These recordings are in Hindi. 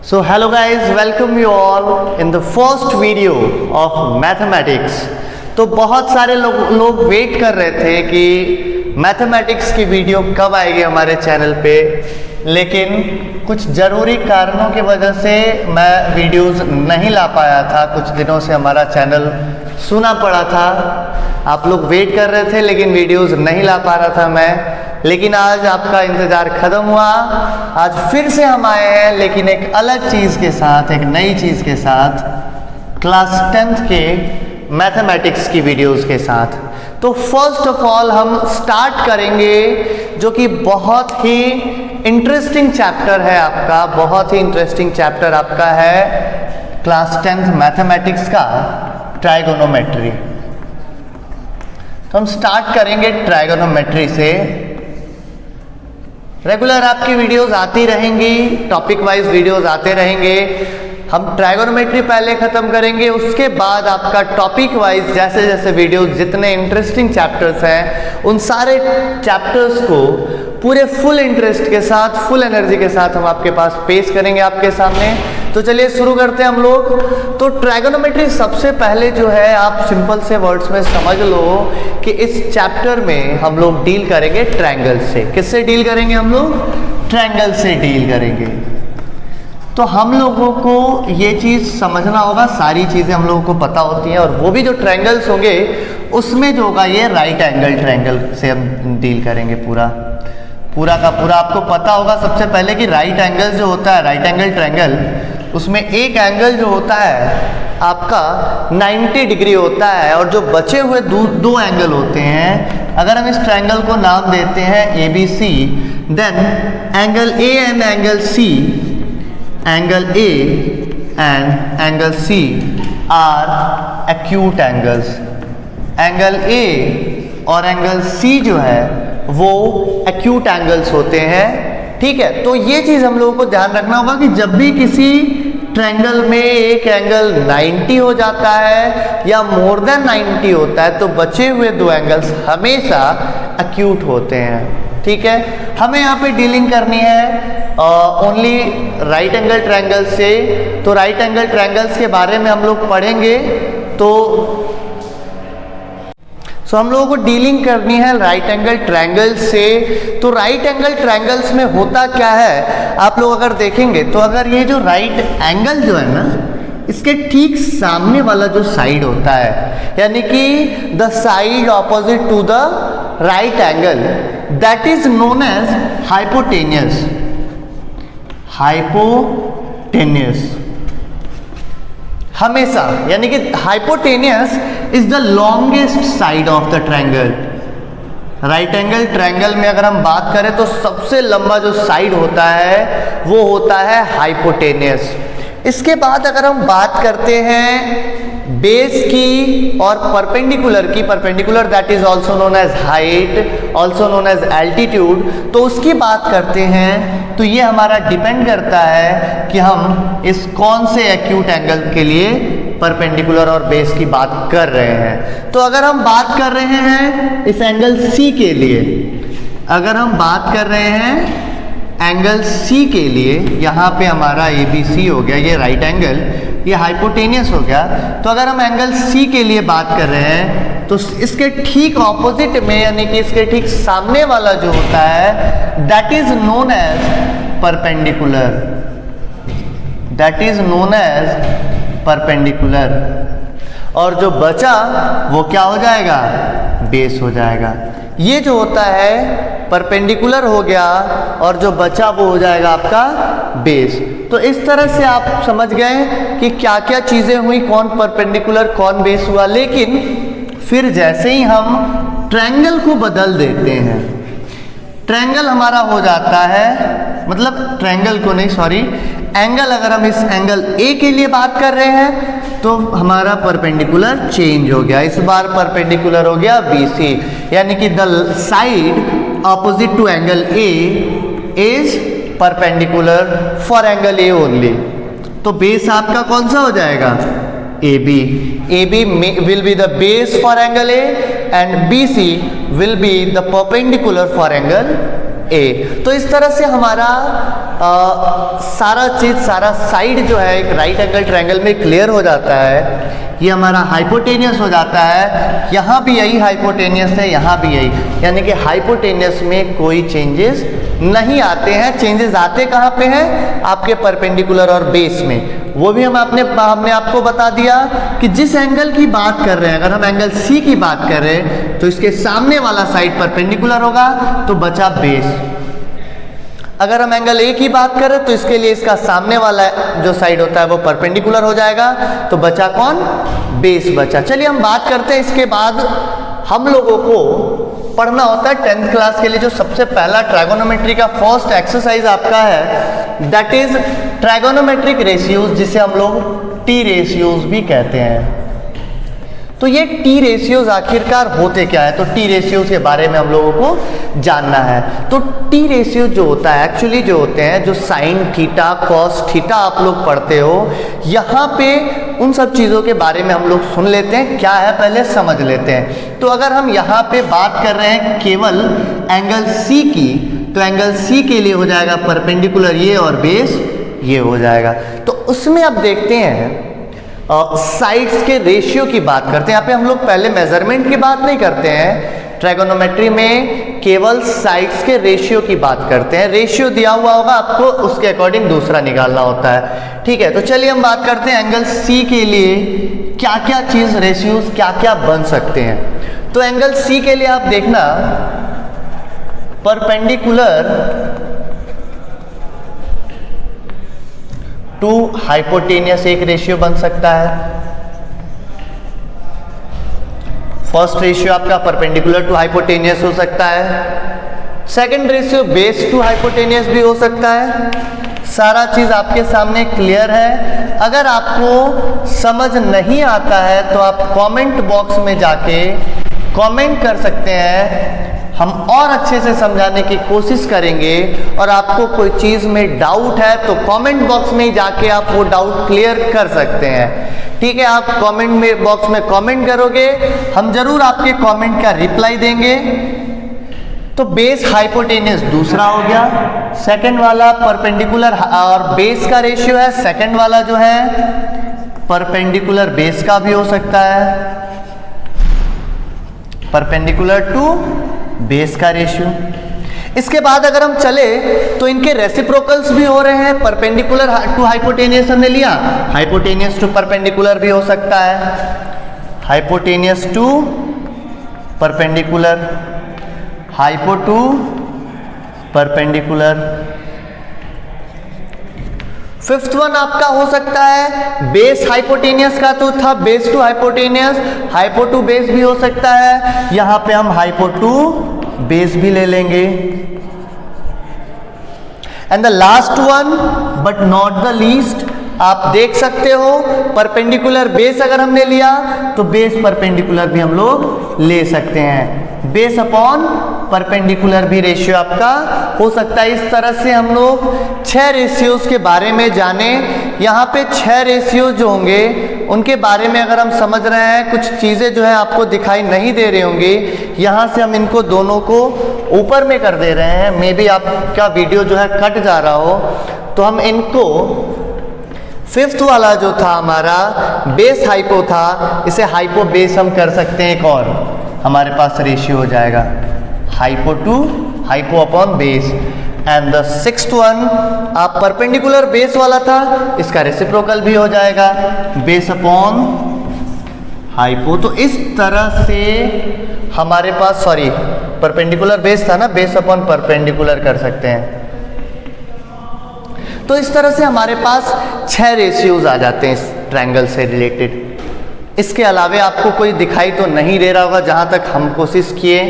So hello guys, welcome you all in the first video of mathematics। तो बहुत सारे लोग वेट कर रहे थे कि मैथमेटिक्स की वीडियो कब आएगी हमारे चैनल पे, लेकिन कुछ ज़रूरी कारणों की वजह से मैं वीडियोस नहीं ला पाया था। कुछ दिनों से हमारा चैनल सुना पड़ा था, आप लोग वेट कर रहे थे लेकिन वीडियोस नहीं ला पा रहा था मैं। लेकिन आज आपका इंतज़ार ख़त्म हुआ, आज फिर से हम आए हैं, लेकिन एक अलग चीज़ के साथ, एक नई चीज़ के साथ, क्लास 10th के मैथमेटिक्स की वीडियोस के साथ। तो फर्स्ट ऑफ ऑल हम स्टार्ट करेंगे जो कि बहुत ही इंटरेस्टिंग चैप्टर है आपका, बहुत ही इंटरेस्टिंग चैप्टर आपका है क्लास 10th मैथमेटिक्स का, ट्राइगोनोमेट्री। तो हम स्टार्ट करेंगे ट्राइगोनोमेट्री से। रेगुलर आपकी वीडियोस आती रहेंगी, टॉपिक वाइज वीडियोस आते रहेंगे। हम ट्राइगोनोमेट्री पहले ख़त्म करेंगे, उसके बाद आपका टॉपिक वाइज जैसे जैसे वीडियोस, जितने इंटरेस्टिंग चैप्टर्स हैं उन सारे चैप्टर्स को पूरे फुल इंटरेस्ट के साथ, फुल एनर्जी के साथ हम आपके पास पेश करेंगे आपके सामने। तो चलिए शुरू करते हैं हम लोग। तो ट्राइगोनोमेट्री सबसे पहले जो है, आप सिंपल से वर्ड्स में समझ लो कि इस चैप्टर में हम लोग डील करेंगे ट्रायंगल से। किससे डील करेंगे हम लोग? ट्रायंगल से डील करेंगे। तो हम लोगों को ये चीज़ समझना होगा, सारी चीज़ें हम लोगों को पता होती हैं, और वो भी जो ट्रायंगल्स होंगे उसमें जो होगा ये राइट एंगल ट्रायंगल से हम डील करेंगे। पूरा का पूरा आपको पता होगा सबसे पहले कि राइट एंगल जो होता है, राइट एंगल ट्रायंगल, उसमें एक एंगल जो होता है आपका 90 डिग्री होता है, और जो बचे हुए दो एंगल होते हैं, अगर हम इस ट्रायंगल को नाम देते हैं ABC, then angle A and angle C, angle A and angle C are acute angles. Angle A और एंगल C जो है वो एक्यूट एंगल्स होते हैं, ठीक है। तो ये चीज़ हम लोगों को ध्यान रखना होगा कि जब भी किसी ट्रायंगल में एक एंगल 90 हो जाता है या मोर देन 90 होता है, तो बचे हुए दो एंगल्स हमेशा एक्यूट होते हैं, ठीक है। हमें यहाँ पे डीलिंग करनी है ओनली राइट एंगल ट्रायंगल से। तो राइट एंगल ट्रायंगल्स के बारे में हम लोग पढ़ेंगे। तो हम लोगों को डीलिंग करनी है राइट एंगल ट्रायंगल से। तो राइट एंगल ट्रायंगल्स में होता क्या है, आप लोग अगर देखेंगे तो अगर ये जो राइट एंगल जो है ना, इसके ठीक सामने वाला जो साइड होता है, यानी कि the side opposite to the right angle, that is known as hypotenuse. Hypotenuse हमेशा, यानी कि hypotenuse is the longest side of the triangle. Right angle triangle में अगर हम बात करें तो सबसे लंबा जो साइड होता है वो होता है हाइपोटेनियस। इसके बाद अगर हम बात करते हैं बेस की और परपेंडिकुलर की, perpendicular that is also known as height, also known as altitude, तो उसकी बात करते हैं तो ये हमारा डिपेंड करता है कि हम इस कौन से एक्यूट एंगल के लिए परपेंडिकुलर और बेस की बात कर रहे हैं। तो अगर हम बात कर रहे हैं इस एंगल C के लिए, अगर हम बात कर रहे हैं एंगल C के लिए, यहाँ पे हमारा ABC हो गया, ये राइट एंगल, ये हाइपोटेनियस हो गया। तो अगर हम एंगल C के लिए बात कर रहे हैं तो इसके ठीक ऑपोजिट में, यानी कि इसके ठीक सामने वाला जो होता है, that is known as perpendicular. That is known as perpendicular. और जो बचा वो क्या हो जाएगा? बेस हो जाएगा। ये जो होता है परपेंडिकुलर हो गया, और जो बचा वो हो जाएगा आपका बेस। तो इस तरह से आप समझ गए कि क्या क्या चीज़ें हुई, कौन परपेंडिकुलर कौन बेस हुआ। लेकिन फिर जैसे ही हम ट्रायंगल को बदल देते हैं, ट्रायंगल हमारा हो जाता है, मतलब ट्रायंगल को नहीं, सॉरी, एंगल, अगर हम इस एंगल A के लिए बात कर रहे हैं तो हमारा परपेंडिकुलर चेंज हो गया। इस बार परपेंडिकुलर हो गया BC, यानी कि the side opposite to angle A is perpendicular for angle A only. तो बेस आपका कौन सा हो जाएगा? AB will be the base for angle A and BC will be the perpendicular for angle A। तो इस तरह से हमारा सारा चीज़, सारा साइड जो है एक राइट एंगल ट्रायंगल में क्लियर हो जाता है। ये हमारा हाइपोटेनियस हो जाता है, यहाँ भी यही हाइपोटेनियस है, यहाँ भी यही, यानी कि हाइपोटेनियस में कोई चेंजेस नहीं आते हैं। चेंजेस आते कहाँ पे हैं? आपके परपेंडिकुलर और बेस में। वो भी हमने आपको बता दिया कि जिस एंगल की बात कर रहे हैं, अगर हम एंगल सी की बात कर रहे हैं तो इसके सामने वाला साइड परपेंडिकुलर होगा, तो बचा बेस। अगर हम एंगल ए की बात करें तो इसके लिए इसका सामने वाला जो साइड होता है वो परपेंडिकुलर हो जाएगा, तो बचा कौन? बेस बचा। चलिए हम बात करते हैं, इसके बाद हम लोगों को पढ़ना होता है 10th क्लास के लिए जो सबसे पहला ट्राइगोनोमेट्री का फर्स्ट एक्सरसाइज आपका है, दैट इज ट्राइगोनोमेट्रिक रेशियोज, जिसे हम लोग टी रेशियोज भी कहते हैं। तो ये टी रेशियोज आखिरकार होते क्या है, तो टी रेशियोज के बारे में हम लोगों को जानना है। तो टी रेशियो जो होता है, एक्चुअली जो होते हैं, जो साइन थीटा कॉस थीटा आप लोग पढ़ते हो, यहाँ पे उन सब चीज़ों के बारे में हम लोग सुन लेते हैं, क्या है पहले समझ लेते हैं। तो अगर हम यहाँ पे बात कर रहे हैं केवल एंगल सी की, तो एंगल सी के लिए हो जाएगा परपेंडिकुलर ये और बेस ये हो जाएगा। तो उसमें अब देखते हैं साइड्स के रेशियो की बात करते हैं। यहाँ पे हम लोग पहले मेजरमेंट की बात नहीं करते हैं, ट्राइगोनोमेट्री में केवल साइड्स के रेशियो की बात करते हैं। रेशियो दिया हुआ होगा आपको, उसके अकॉर्डिंग दूसरा निकालना होता है, ठीक है। तो चलिए हम बात करते हैं एंगल सी के लिए क्या क्या चीज रेशियोज क्या क्या बन सकते हैं। तो एंगल सी के लिए आप देखना, परपेंडिकुलर टू हाइपोटेनियस एक रेशियो बन सकता है। फर्स्ट रेशियो आपका परपेंडिकुलर टू हाइपोटेनियस हो सकता है। Second ratio base to hypotenuse भी हो सकता है। सारा चीज आपके सामने क्लियर है। अगर आपको समझ नहीं आता है तो आप कमेंट बॉक्स में जाके कमेंट कर सकते हैं, हम और अच्छे से समझाने की कोशिश करेंगे। और आपको कोई चीज़ में डाउट है तो कमेंट बॉक्स में जाके आप वो डाउट क्लियर कर सकते हैं, ठीक है। आप कमेंट में बॉक्स में कमेंट करोगे, हम जरूर आपके कमेंट का रिप्लाई देंगे। तो बेस हाइपोटेनियस दूसरा हो गया। सेकंड वाला परपेंडिकुलर और बेस का रेशियो है, सेकंड वाला जो है परपेंडिकुलर बेस का भी हो सकता है, परपेंडिकुलर टू बेस का रेशियो। इसके बाद अगर हम चले तो इनके रेसिप्रोकल्स भी हो रहे हैं। परपेंडिकुलर टू हाइपोटेनियस हमने लिया, हाइपोटेनियस टू परपेंडिकुलर भी हो सकता है, hypotenuse to perpendicular, hypo to perpendicular. Fifth one आपका हो सकता है बेस हाइपोटेनियस का, तो था base to hypotenuse, hypo to base भी हो सकता है। यहां पे हम हाइपो टू बेस भी ले लेंगे। And the last one but not the least, आप देख सकते हो परपेंडिकुलर बेस अगर हमने लिया तो बेस परपेंडिकुलर भी हम लोग ले सकते हैं। बेस अपॉन परपेंडिकुलर भी रेशियो आपका हो सकता है। इस तरह से हम लोग 6 रेशियोज के बारे में जाने। यहाँ पे 6 रेशियोज जो होंगे उनके बारे में अगर हम समझ रहे हैं, कुछ चीज़ें जो है आपको दिखाई नहीं दे रही होंगी, यहाँ से हम इनको दोनों को ऊपर में कर दे रहे हैं। मे बी आपका वीडियो जो है कट जा रहा हो, तो हम इनको फिफ्थ वाला जो था हमारा बेस हाइपो था, इसे हाइपो बेस हम कर सकते हैं। एक और हमारे पास रेशियो हो जाएगा hypo to hypo upon base. And the sixth one आप परपेंडिकुलर बेस वाला था, इसका रेसिप्रोकल भी हो जाएगा बेस अपॉन हाइपो। तो इस तरह से हमारे पास, सॉरी परपेंडिकुलर बेस था ना, बेस अपॉन परपेंडिकुलर कर सकते हैं। तो इस तरह से हमारे पास 6 रेशियोज आ जाते हैं इस ट्रायंगल से रिलेटेड। इसके अलावा आपको कोई दिखाई तो नहीं दे रहा होगा जहाँ तक हम कोशिश किए,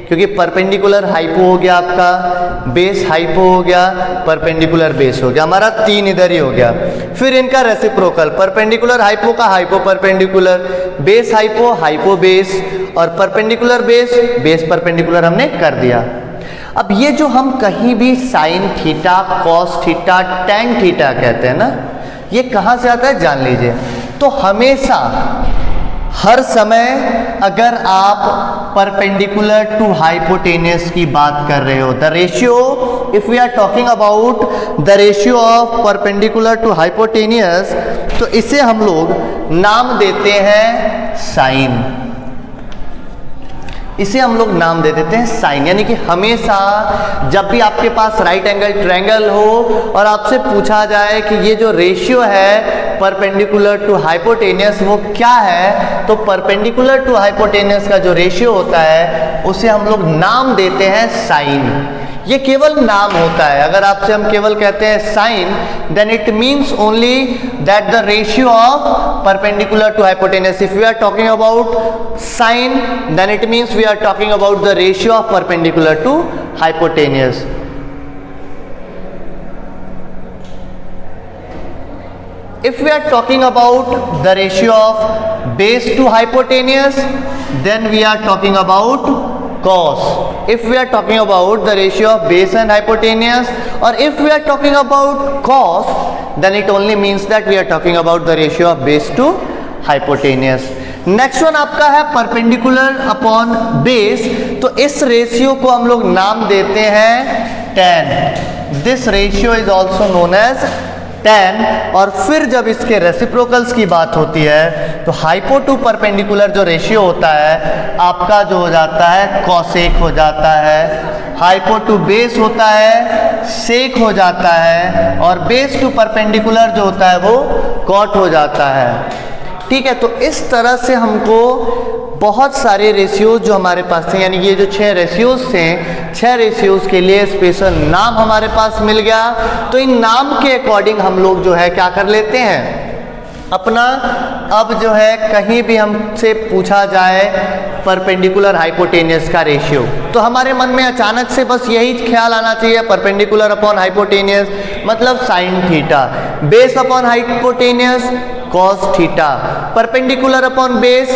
क्योंकि परपेंडिकुलर हाइपो हो गया आपका, बेस हाइपो हो गया, परपेंडिकुलर बेस हो गया, हमारा 3 इधर ही हो गया। फिर इनका रेसिप्रोकल परपेंडिकुलर हाइपो का hypo perpendicular, base hypo hypo base, और परपेंडिकुलर बेस बेस परपेंडिकुलर हमने कर दिया। अब ये जो हम कहीं भी sign theta cos theta tan theta कहते हैं ना, ये कहाँ से आता है जान लीजिए। तो हमेशा हर समय अगर आप परपेंडिकुलर टू हाइपोटेनियस की बात कर रहे हो, the ratio, if we are talking about the ratio of perpendicular to hypotenuse, तो इसे हम लोग नाम देते हैं साइन। इसे हम लोग नाम दे देते हैं साइन। यानी कि हमेशा जब भी आपके पास राइट एंगल ट्रायंगल हो और आपसे पूछा जाए कि ये जो रेशियो है परपेंडिकुलर टू हाइपोटेनियस वो क्या है, तो परपेंडिकुलर टू हाइपोटेनियस का जो रेशियो होता है उसे हम लोग नाम देते हैं साइन। ये केवल नाम होता है। अगर आपसे हम केवल कहते हैं sine, then it means only that the ratio of perpendicular to hypotenuse. If we are talking about sine, then it means we are talking about the ratio of perpendicular to hypotenuse. If we are talking about the ratio of base to hypotenuse, then we are talking about cos. If we are talking about the ratio of base and hypotenuse, or if we are talking about cos, then it only means that we are talking about the ratio of base to hypotenuse. Next one आपका है परपेंडिकुलर अपॉन बेस। तो इस रेशियो को हम लोग नाम देते हैं tan. This ratio is also known as tan। और फिर जब इसके रेसिप्रोकल्स की बात होती है तो हाइपो टू परपेंडिकुलर जो रेशियो होता है आपका जो हो जाता है कॉसेक हो जाता है, हाइपो टू बेस होता है सेक हो जाता है, और बेस टू परपेंडिकुलर जो होता है वो कॉट हो जाता है। ठीक है, तो इस तरह से हमको बहुत सारे रेशियोज जो हमारे पास थे, यानी ये जो 6 रेशियोज थे, 6 रेशियोज के लिए स्पेशल नाम हमारे पास मिल गया। तो इन नाम के अकॉर्डिंग हम लोग जो है क्या कर लेते हैं अपना, अब जो है कहीं भी हमसे पूछा जाए परपेंडिकुलर हाइपोटेनियस का रेशियो, तो हमारे मन में अचानक से बस यही ख्याल आना चाहिए परपेंडिकुलर अपॉन हाइपोटेनियस मतलब sine theta, base upon hypotenuse cos theta, perpendicular upon base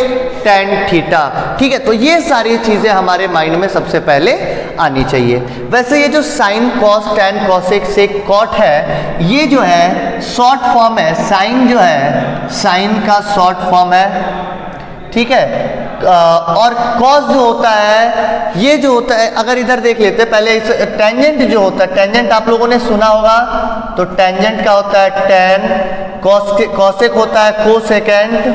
tan theta. ठीक है, तो ये सारी चीजें हमारे माइंड में सबसे पहले आनी चाहिए। वैसे ये जो sine cos tan cosec sec cot है, ये जो है शॉर्ट फॉर्म है। साइन जो है साइन का शॉर्ट फॉर्म है। ठीक है, और कॉस जो होता है ये जो होता है, अगर इधर देख लेते हैं पहले, इस टेंजेंट जो होता है, टेंजेंट आप लोगों ने सुना होगा, तो टेंजेंट का होता है tan, कॉसेक होता है कोसेकेंट।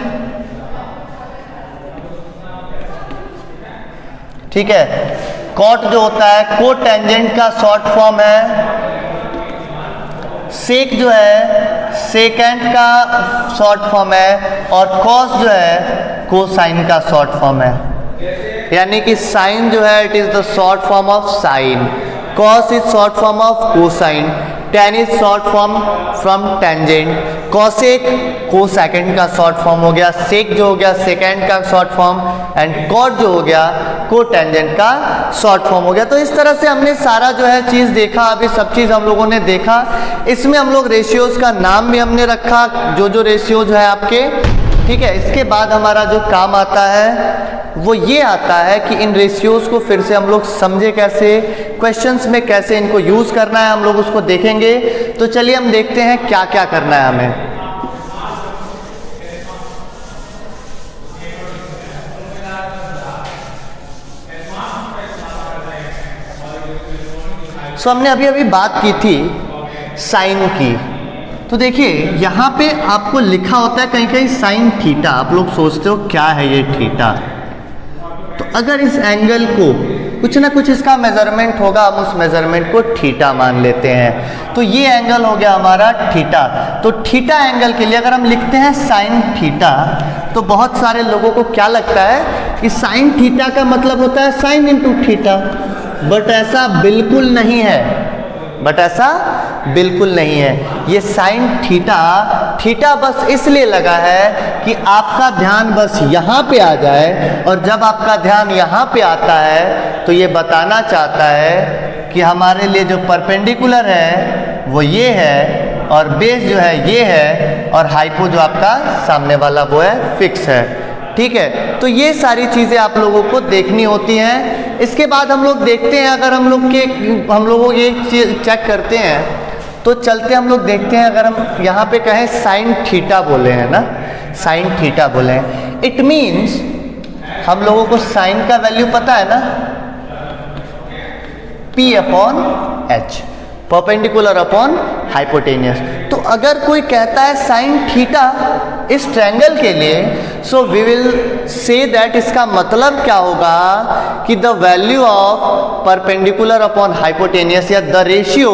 ठीक है, कॉट जो होता है को टेंजेंट का शॉर्ट फॉर्म है, सेक जो है सेकेंट का शॉर्ट फॉर्म है, और कॉस जो है कोसाइन का शॉर्ट फॉर्म है। यानी कि साइन जो है it is the short form of sine, cos is short form of cosine, tan is short form from tangent, cosec cosecant का शॉर्ट फॉर्म हो गया, सेक जो हो गया सेकेंड का शॉर्ट फॉर्म, एंड कॉट जो हो गया को टेंजेंट का शॉर्ट फॉर्म हो गया। तो इस तरह से हमने सारा जो है चीज़ देखा, अभी सब चीज़ हम लोगों ने देखा। इसमें हम लोग रेशियोज का नाम भी हमने रखा, जो रेशियोज है आपके। ठीक है, इसके बाद हमारा जो काम आता है वो ये आता है कि इन रेशियोज को फिर से हम लोग समझे कैसे, क्वेश्चंस में कैसे इनको यूज़ करना है, हम लोग उसको देखेंगे। तो चलिए हम देखते हैं क्या क्या करना है हमें। सो हमने अभी अभी बात की थी साइन की। तो देखिए यहाँ पे आपको लिखा होता है कहीं कहीं साइन थीटा। आप लोग सोचते हो क्या है ये थीटा, तो अगर इस एंगल को कुछ ना कुछ इसका मेजरमेंट होगा, हम उस मेजरमेंट को थीटा मान लेते हैं। तो ये एंगल हो गया हमारा थीटा। तो थीटा एंगल के लिए अगर हम लिखते हैं साइन थीटा, तो बहुत सारे लोगों को क्या लगता है कि साइन थीटा का मतलब होता है साइन इंटू थीटा, बट ऐसा बिल्कुल नहीं है, बट ऐसा बिल्कुल नहीं है। ये साइन थीटा, थीटा बस इसलिए लगा है कि आपका ध्यान बस यहाँ पे आ जाए, और जब आपका ध्यान यहाँ पे आता है तो ये बताना चाहता है कि हमारे लिए जो परपेंडिकुलर है वो ये है, और बेस जो है ये है, और हाइपो जो आपका सामने वाला वो है फिक्स है। ठीक है, तो ये सारी चीज़ें आप लोगों को देखनी होती हैं। इसके बाद हम लोग देखते हैं, अगर हम लोगों को एक चीज चेक करते हैं तो चलते हम लोग देखते हैं, अगर हम यहाँ पे कहें साइन थीटा बोले हैं ना, साइन थीटा बोले हैं, इट मीन्स हम लोगों को साइन का वैल्यू पता है ना, P upon H, perpendicular upon hypotenuse. तो अगर कोई कहता है साइन थीटा इस ट्रायंगल के लिए, so we will say that इसका मतलब क्या होगा कि the value of perpendicular upon hypotenuse या the ratio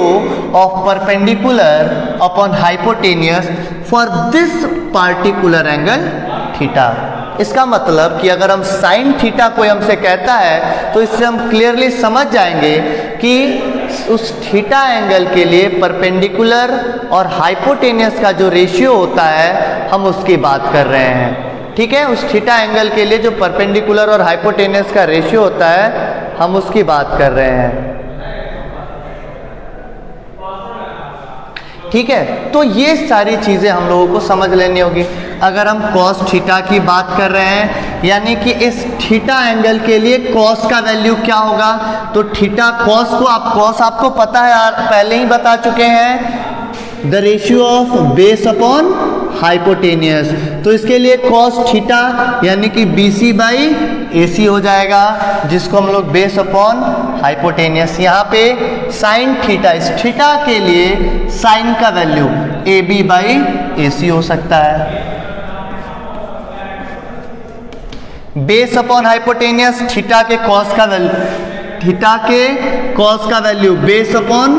of perpendicular upon hypotenuse for this particular angle theta. इसका मतलब कि अगर हम साइन थीटा कोई हमसे कहता है तो इससे हम क्लियरली समझ जाएंगे कि उस थीटा एंगल के लिए परपेंडिकुलर और हाइपोटेनियस का जो रेशियो होता है हम उसकी बात कर रहे हैं। ठीक है, उस थीटा एंगल के लिए जो परपेंडिकुलर और हाइपोटेनियस का रेशियो होता है हम उसकी बात कर रहे हैं। ठीक है, तो ये सारी चीज़ें हम लोगों को समझ लेनी होगी। अगर हम कॉस थीटा की बात कर रहे हैं, यानी कि इस थीटा एंगल के लिए कॉस का वैल्यू क्या होगा, तो थीटा कॉस को कॉस आपको पता है यार, पहले ही बता चुके हैं, the ratio of base upon hypotenuse. तो इसके लिए कॉस थीटा यानी कि BC बाई AC हो जाएगा, जिसको हम लोग बेस अपॉन हाइपोटेनियस। यहाँ पे साइन थीटा, इस थीटा के लिए साइन का वैल्यू AB बाई AC हो सकता है। बेस अपॉन हाइपोटेनियस, थीटा के कॉस का वैल्यू, थीटा के कॉस का value base upon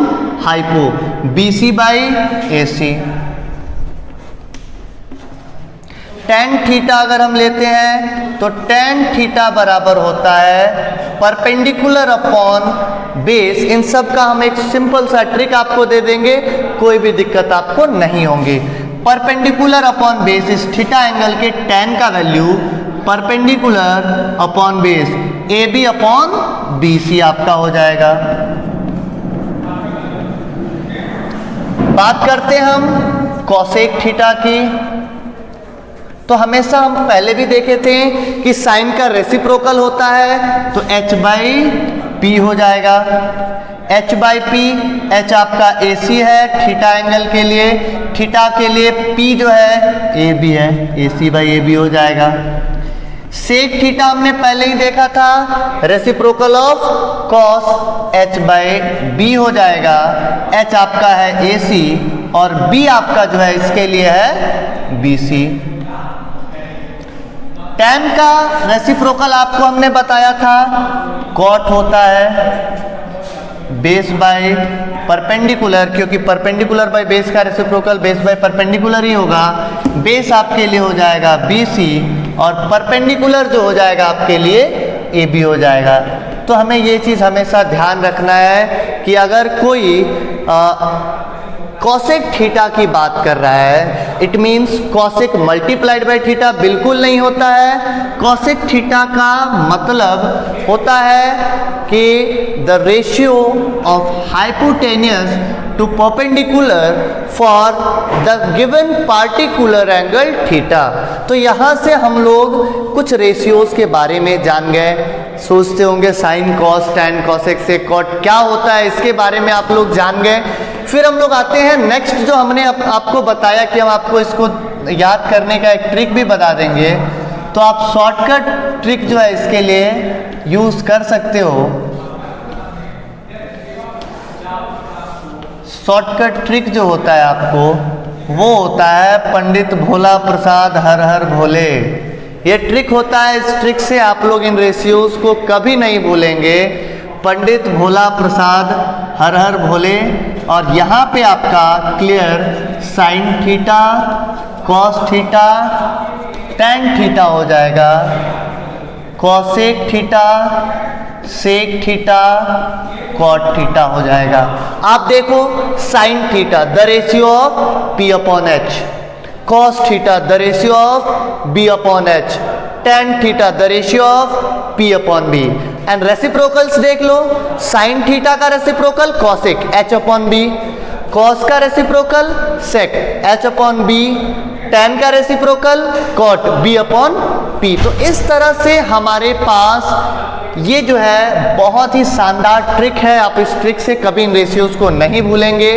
hypo, BC by AC। Tan theta अगर हम लेते हैं तो टेन थीटा बराबर होता है परपेंडिकुलर अपॉन बेस। इन सब का हम एक सिंपल सा ट्रिक आपको दे देंगे, कोई भी दिक्कत आपको नहीं होगी। परपेंडिकुलर अपॉन बेस, इस थीटा एंगल के टेन का value perpendicular upon base AB upon BC आपका हो जाएगा। बात करते हैं हम कॉसेक थीटा की, तो हमेशा हम पहले भी देखे थे कि साइन का रेसिप्रोकल होता है तो H बाई P हो जाएगा। H बाई P, H आपका AC है थीटा एंगल के लिए, थीटा के लिए P जो है AB है, AC बाई AB हो जाएगा। सेक थीटा हमने पहले ही देखा था, reciprocal of cos H by B हो जाएगा। H आपका है AC और B आपका जो है इसके लिए है BC। tan का रेसिप्रोकल आपको हमने बताया था, कॉट होता है बेस बाय परपेंडिकुलर, क्योंकि परपेंडिकुलर बाय बेस का रेसिप्रोकल बेस बाय परपेंडिकुलर ही होगा। बेस आपके लिए हो जाएगा BC और परपेंडिकुलर जो हो जाएगा आपके लिए AB हो जाएगा। तो हमें ये चीज़ हमेशा ध्यान रखना है कि अगर कोई कॉसेक थीटा की बात कर रहा है, it means cosec multiplied by theta बिल्कुल नहीं होता है। कॉसेक थीटा का मतलब होता है कि the ratio of hypotenuse to perpendicular for the given particular angle theta. तो यहाँ से हम लोग कुछ रेशियोज के बारे में जान गए। सोचते होंगे sine cos tan cosec sec cot क्या होता है, इसके बारे में आप लोग जान गए। फिर हम लोग आते हैं नेक्स्ट, जो हमने आपको बताया कि हम आपको इसको याद करने का एक ट्रिक भी बता देंगे। तो आप शॉर्टकट ट्रिक जो है इसके लिए यूज कर सकते हो। शॉर्टकट ट्रिक जो होता है आपको वो होता है पंडित भोला प्रसाद हर हर भोले। ये ट्रिक होता है, इस ट्रिक से आप लोग इन रेशियोज को कभी नहीं भूलेंगे। पंडित भोला प्रसाद हर हर भोले, और यहाँ पे आपका clear sine theta cos theta tan theta हो जाएगा, cosec theta sec theta cot theta हो जाएगा। आप देखो sine theta the ratio of P upon H, cos theta the ratio of B upon H, tan theta the ratio of P upon B, and reciprocals देख लो, sin theta का reciprocal cosec H upon B, cos का reciprocal sec H upon B, tan का reciprocal cot B upon P। तो इस तरह से हमारे पास ये जो है बहुत ही शानदार ट्रिक है, आप इस ट्रिक से कभी इन रेशियोज को नहीं भूलेंगे।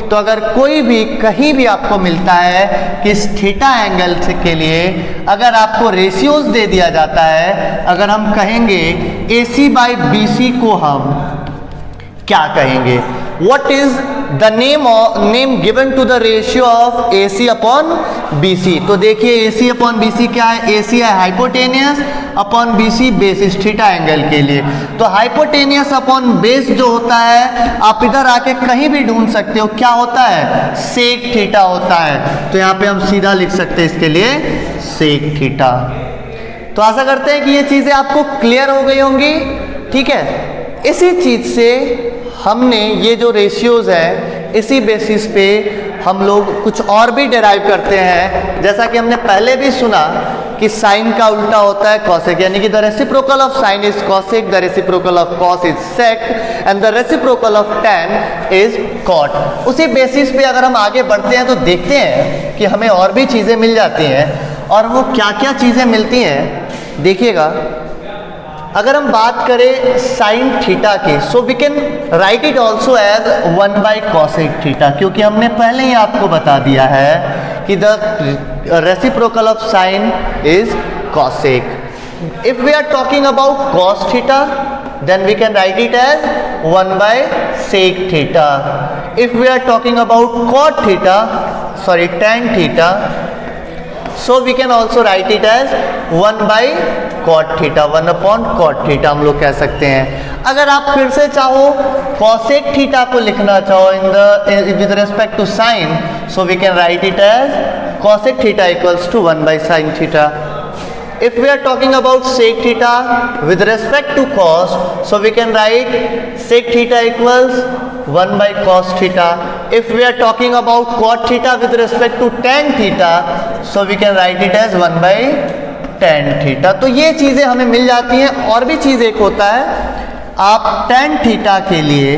तो अगर कोई भी कहीं भी आपको मिलता है कि इस थीटा एंगल के लिए अगर आपको रेशियोज दे दिया जाता है, अगर हम कहेंगे AC/BC को हम क्या कहेंगे, what is the name given to the ratio of AC/BC। तो देखिए AC/BC क्या है, AC है हाइपोटेनियस अपॉन BC बेस इस थीटा एंगल के लिए। तो हाइपोटेनियस अपॉन बेस जो होता है आप इधर आके कहीं भी ढूंढ सकते हो, क्या होता है, सेक थीटा होता है। तो यहाँ पे हम सीधा लिख सकते हैं इसके लिए सेक थीटा। तो आशा करते हैं कि ये चीजें आपको क्लियर हो गई होंगी। ठीक है, इसी चीज से हमने ये जो रेशियोज है इसी बेसिस पे हम लोग कुछ और भी डिराइव करते हैं। जैसा कि हमने पहले भी सुना कि साइन का उल्टा होता है कॉसेक, यानी कि the reciprocal of sine is cosec, the reciprocal of cos is sec and the reciprocal of tan is cot. उसी बेसिस पे अगर हम आगे बढ़ते हैं तो देखते हैं कि हमें और भी चीज़ें मिल जाती हैं, और वो क्या क्या चीज़ें मिलती हैं देखिएगा। अगर हम बात करें साइन थीटा की, so we can write it also as 1/cosec theta, क्योंकि हमने पहले ही आपको बता दिया है कि the reciprocal of sine is cosec। If we are talking about cos theta then we can write it as 1/sec theta। if we are talking about tan theta, so we can also write it as 1/cot theta, 1/cot theta हम लोग कह सकते हैं। अगर आप फिर से चाहो cosec theta को लिखना चाहो with respect to sin, so we can write it as cosec theta equals to 1/sin theta। If we are talking about sec theta with respect to cos, so we can write sec theta equals 1/cos theta। If we are talking about cot theta with respect to tan theta, so we can write it as 1/tan theta। तो ये चीज़ें हमें मिल जाती हैं। और भी चीज़ एक होता है, आप tan थीटा के लिए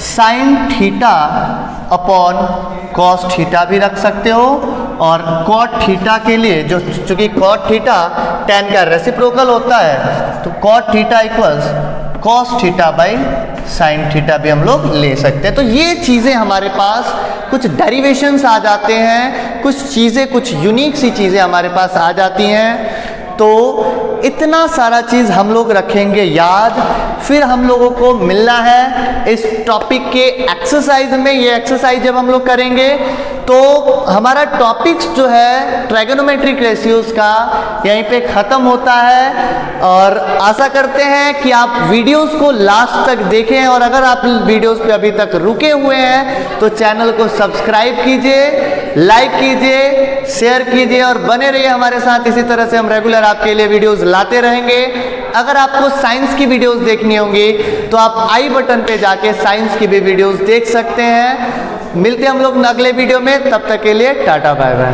sin theta upon cos theta भी रख सकते हो, और cot थीटा के लिए जो चूंकि cot थीटा tan का रेसिप्रोकल होता है, तो cot theta equals cos theta by sin theta भी हम लोग ले सकते हैं। तो ये चीज़ें हमारे पास कुछ डेरिवेशंस आ जाते हैं, कुछ चीज़ें कुछ यूनिक सी चीज़ें हमारे पास आ जाती हैं। तो इतना सारा चीज़ हम लोग रखेंगे याद। फिर हम लोगों को मिलना है इस टॉपिक के एक्सरसाइज में। ये एक्सरसाइज जब हम लोग करेंगे तो हमारा टॉपिक्स जो है ट्रायगोनोमेट्रिक रेशियोज का यहीं पे ख़त्म होता है। और आशा करते हैं कि आप वीडियोस को लास्ट तक देखें, और अगर आप वीडियोस पे अभी तक रुके हुए हैं तो चैनल को सब्सक्राइब कीजिए, लाइक कीजिए, शेयर कीजिए और बने रहिए हमारे साथ। इसी तरह से हम रेगुलर आपके लिए वीडियोस लाते रहेंगे। अगर आपको साइंस की वीडियोस देखनी होंगी तो आप आई बटन पे जाके साइंस की भी वीडियोस देख सकते हैं। मिलते हैं हम लोग अगले वीडियो में, तब तक के लिए टाटा बाय बाय।